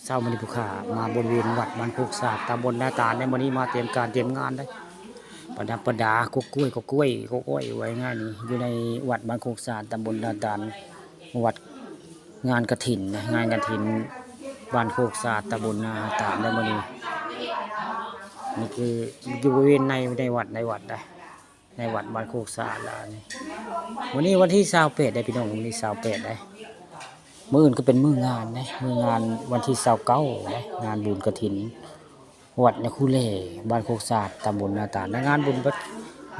เช้ามื้อนี้ผู้ข้ามาบริเวณวัดบ้านโคกสาดตำบลนาตาลในมื้อนี้มาเตรียมการเตรียมงานได้ประดับประดากกกล้วยไว้ง่ายนี่อยู่ในวัดบ้านโคกสาดตำบลนาตาลวัดงานกฐินนะงานกฐินบ้านโคกสาดตำบลนาตาลในมื้อนี้นี่คืออยู่บริเวณในวัดได้ในวัดบ้านโคกสาดแล้วนี่วันนี้วันที่28ได้พี่น้องวันที่28ได้มื้ออื่นก็เป็นมื้องานนะมื้องานวันที่29นะงานบุญกฐินวัดในคูเล่บ้านโคกสาดตำบลนาตาลงานบุญ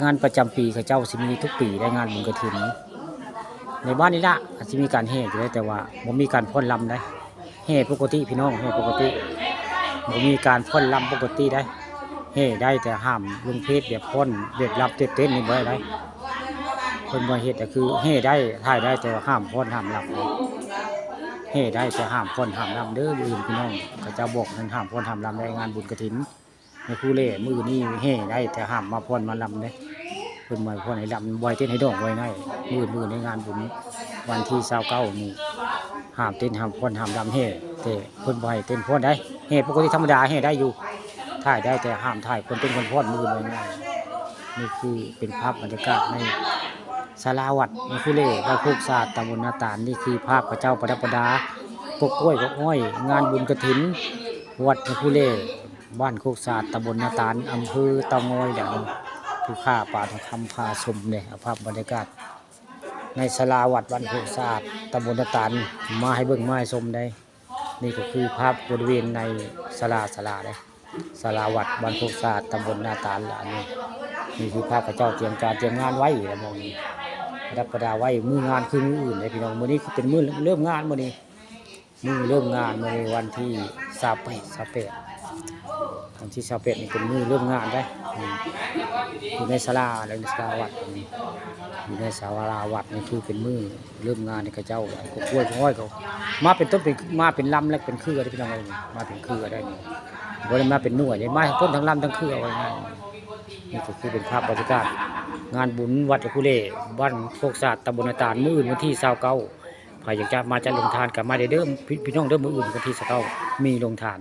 งานประจำปีเขาเจ้าสิมีทุกปีได้งานบุญกฐินในบ้านนี้ละอาจจะมีการแห่อยู่แต่ว่าบ่มีการพ่นลำได้แห่ปกติพี่น้องแห่ปกติบ่มีการพ่นลำปกติได้แห่ได้แต่ห้ามลงเพศแบบพ่นแบบรับเต้นนี่บ่ได้คนบ่เฮ็ดก็คือแห่ได้ถ่ายได้แต่ห้ามพ่นห้ามลำแห่ได้แต่ห้ามพ่นห้ามลำเด้อมื้ออื่นพี่น้องเขาเจ้าบอกนั้นห้ามพ่นห้ามลำในงานบุญกฐินในคูเล่มื้อนี้แห่ได้แต่ห้ามมาพ่นมาลำเด้เพิ่นบ่ให้พ่นให้ลำบ่ให้เต้นให้ดอกไว้ง่ายมื้อในงานบุญวันที่29นี่ห้ามเต้นห้ามพ่นห้ามลำแห่แต่เพิ่นบ่ให้เต้นพ่นได้แห่ปกติธรรมดาแห่ได้อยู่ถ่ายได้แต่ห้ามถ่ายคนเต้นคนพ่นมื้อไว้ง่ายนี่คือเป็นภาพบรรยากาศในศาลาวัดในคูเล่บ้านโคกสาดตำบลนาตาลนี่คือภาพพระเจ้าประดับประดากกล้วยกอ้อยงานบุญกฐินวัดในคูเล่บ้านโคกสาดตำบลนาตาลอำเภอเตางอยดังผู้ข้าป่าทองคำพาชมเนี่ยภาพบรรยากาศในศาลาวัดบ้านโคกสาดตำบลนาตาลมาให้เบิ่งมาให้ชมได้นี่ก็คือภาพบริเวณในศาลาเลยศาลาวัดบ้านโคกสาดตำบลนาตาลละนี่คือภาพพระเจ้าเตรียมการเตรียมงานไว้แล้วมองนี้รับประดาไว้มื้องานคือมื้ออื่นเลยพี่น้องมื้อนี้คือเป็นมื้อเริ่มงานมื้อนี้มื้อเริ่มงานมื้อวันที่28วันที่28นี่เป็นมื้อเริ่มงานได้อยู่ในศาลาแล้วในศาลาวัดอยู่ในศาลาวัดนี่คือเป็นมื้อเริ่มงานในกระเจ้าก็กล้วยอ้อยเขามาเป็นต้นเป็นมาเป็นลำและเป็นเครือได้พี่น้องเอ้ยมาเป็นเครือได้นี่บ่ได้มาเป็นหน่วยได้มาทั้งต้นทั้งลำทั้งเครือไว้ง่ายนี่ก็คือเป็นภาพบรรยากาศงานบุญวัดคูเล่บ้านโคกสาดตำบลนาตาลมื้ออื่นวันที่29ใครอยากจะมาจัดลงทานกับมาเด้อพี่น้องเด้อมื้ออื่นวันที่29มีลงทาน